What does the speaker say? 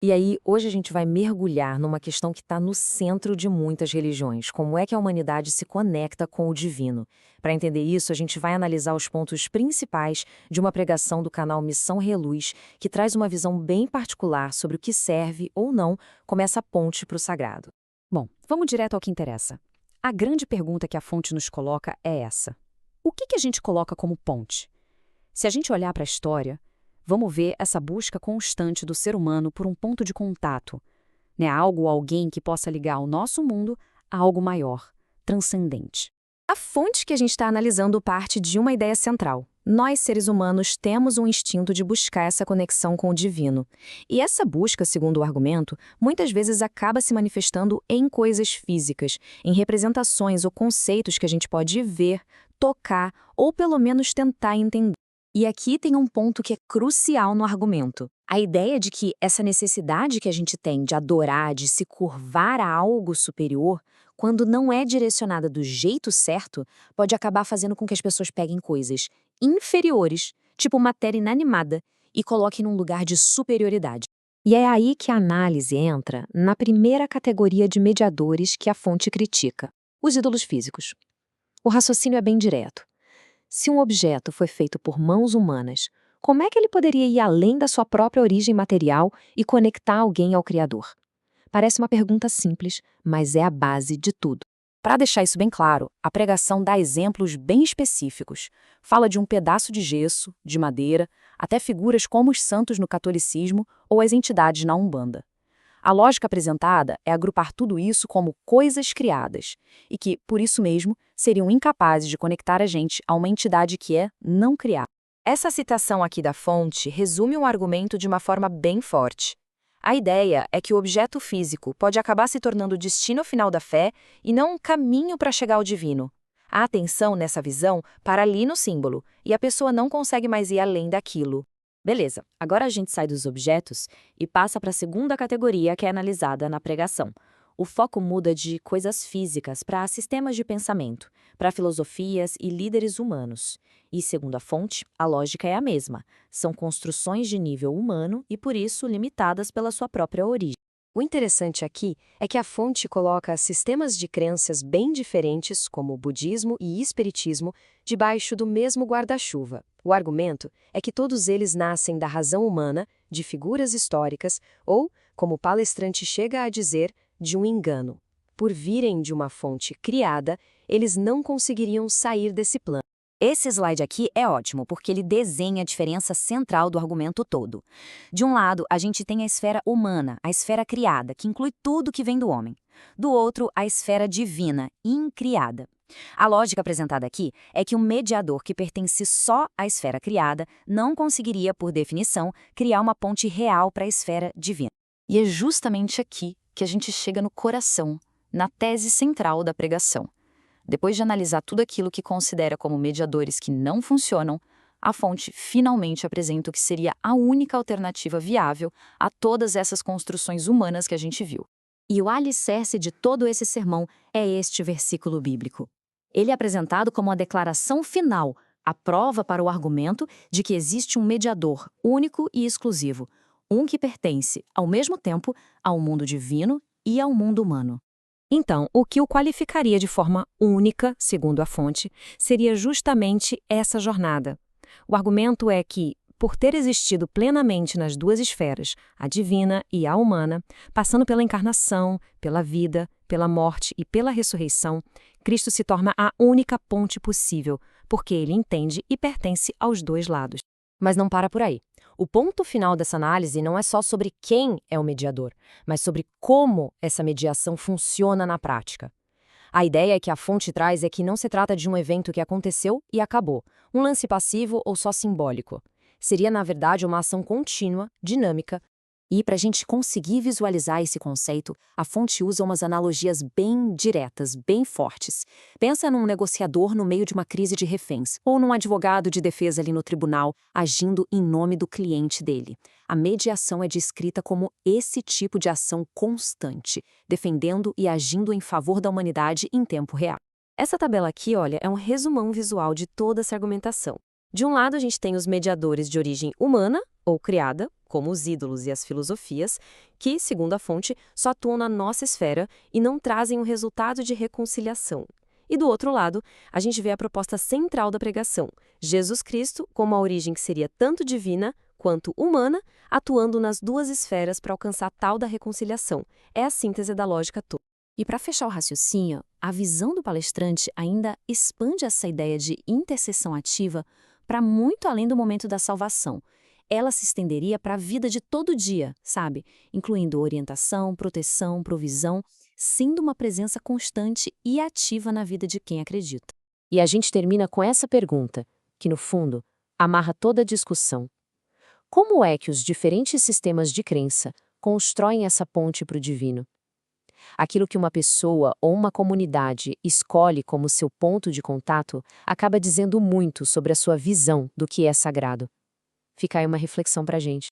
E aí, hoje a gente vai mergulhar numa questão que está no centro de muitas religiões: como é que a humanidade se conecta com o divino. Para entender isso, a gente vai analisar os pontos principais de uma pregação do canal Missão Reluz, que traz uma visão bem particular sobre o que serve ou não como essa ponte para o sagrado. Bom, vamos direto ao que interessa. A grande pergunta que a fonte nos coloca é essa: o que a gente coloca como ponte? Se a gente olhar para a história, vamos ver essa busca constante do ser humano por um ponto de contato, né? Algo ou alguém que possa ligar o nosso mundo a algo maior, transcendente. A fonte que a gente está analisando parte de uma ideia central. Nós, seres humanos, temos um instinto de buscar essa conexão com o divino. E essa busca, segundo o argumento, muitas vezes acaba se manifestando em coisas físicas, em representações ou conceitos que a gente pode ver, tocar ou pelo menos tentar entender. E aqui tem um ponto que é crucial no argumento. A ideia de que essa necessidade que a gente tem de adorar, de se curvar a algo superior, quando não é direcionada do jeito certo, pode acabar fazendo com que as pessoas peguem coisas inferiores, tipo matéria inanimada, e coloquem num lugar de superioridade. E é aí que a análise entra na primeira categoria de mediadores que a fonte critica: os ídolos físicos. O raciocínio é bem direto. Se um objeto foi feito por mãos humanas, como é que ele poderia ir além da sua própria origem material e conectar alguém ao Criador? Parece uma pergunta simples, mas é a base de tudo. Para deixar isso bem claro, a pregação dá exemplos bem específicos. Fala de um pedaço de gesso, de madeira, até figuras como os santos no catolicismo ou as entidades na Umbanda. A lógica apresentada é agrupar tudo isso como coisas criadas, e que, por isso mesmo, seriam incapazes de conectar a gente a uma entidade que é não criada. Essa citação aqui da fonte resume um argumento de uma forma bem forte. A ideia é que o objeto físico pode acabar se tornando o destino final da fé e não um caminho para chegar ao divino. A atenção nessa visão para ali no símbolo, e a pessoa não consegue mais ir além daquilo. Beleza, agora a gente sai dos objetos e passa para a segunda categoria que é analisada na pregação. O foco muda de coisas físicas para sistemas de pensamento, para filosofias e líderes humanos. E, segundo a fonte, a lógica é a mesma. São construções de nível humano e, por isso, limitadas pela sua própria origem. O interessante aqui é que a fonte coloca sistemas de crenças bem diferentes, como o budismo e espiritismo, debaixo do mesmo guarda-chuva. O argumento é que todos eles nascem da razão humana, de figuras históricas ou, como o palestrante chega a dizer, de um engano. Por virem de uma fonte criada, eles não conseguiriam sair desse plano. Esse slide aqui é ótimo, porque ele desenha a diferença central do argumento todo. De um lado, a gente tem a esfera humana, a esfera criada, que inclui tudo que vem do homem. Do outro, a esfera divina, incriada. A lógica apresentada aqui é que um mediador que pertence só à esfera criada não conseguiria, por definição, criar uma ponte real para a esfera divina. E é justamente aqui que a gente chega no coração, na tese central da pregação. Depois de analisar tudo aquilo que considera como mediadores que não funcionam, a fonte finalmente apresenta o que seria a única alternativa viável a todas essas construções humanas que a gente viu. E o alicerce de todo esse sermão é este versículo bíblico. Ele é apresentado como a declaração final, a prova para o argumento de que existe um mediador único e exclusivo, um que pertence, ao mesmo tempo, ao mundo divino e ao mundo humano. Então, o que o qualificaria de forma única, segundo a fonte, seria justamente essa jornada. O argumento é que, por ter existido plenamente nas duas esferas, a divina e a humana, passando pela encarnação, pela vida, pela morte e pela ressurreição, Cristo se torna a única ponte possível, porque ele entende e pertence aos dois lados. Mas não para por aí. O ponto final dessa análise não é só sobre quem é o mediador, mas sobre como essa mediação funciona na prática. A ideia que a fonte traz é que não se trata de um evento que aconteceu e acabou, um lance passivo ou só simbólico. Seria, na verdade, uma ação contínua, dinâmica. E para a gente conseguir visualizar esse conceito, a fonte usa umas analogias bem diretas, bem fortes. Pensa num negociador no meio de uma crise de reféns, ou num advogado de defesa ali no tribunal, agindo em nome do cliente dele. A mediação é descrita como esse tipo de ação constante, defendendo e agindo em favor da humanidade em tempo real. Essa tabela aqui, olha, é um resumão visual de toda essa argumentação. De um lado, a gente tem os mediadores de origem humana, ou criada, como os ídolos e as filosofias, que, segundo a fonte, só atuam na nossa esfera e não trazem um resultado de reconciliação. E do outro lado, a gente vê a proposta central da pregação, Jesus Cristo como a origem que seria tanto divina quanto humana, atuando nas duas esferas para alcançar tal da reconciliação. É a síntese da lógica toda. E para fechar o raciocínio, a visão do palestrante ainda expande essa ideia de intercessão ativa para muito além do momento da salvação. Ela se estenderia para a vida de todo dia, sabe? Incluindo orientação, proteção, provisão, sendo uma presença constante e ativa na vida de quem acredita. E a gente termina com essa pergunta, que no fundo amarra toda a discussão. Como é que os diferentes sistemas de crença constroem essa ponte para o divino? Aquilo que uma pessoa ou uma comunidade escolhe como seu ponto de contato acaba dizendo muito sobre a sua visão do que é sagrado. Fica aí uma reflexão para a gente.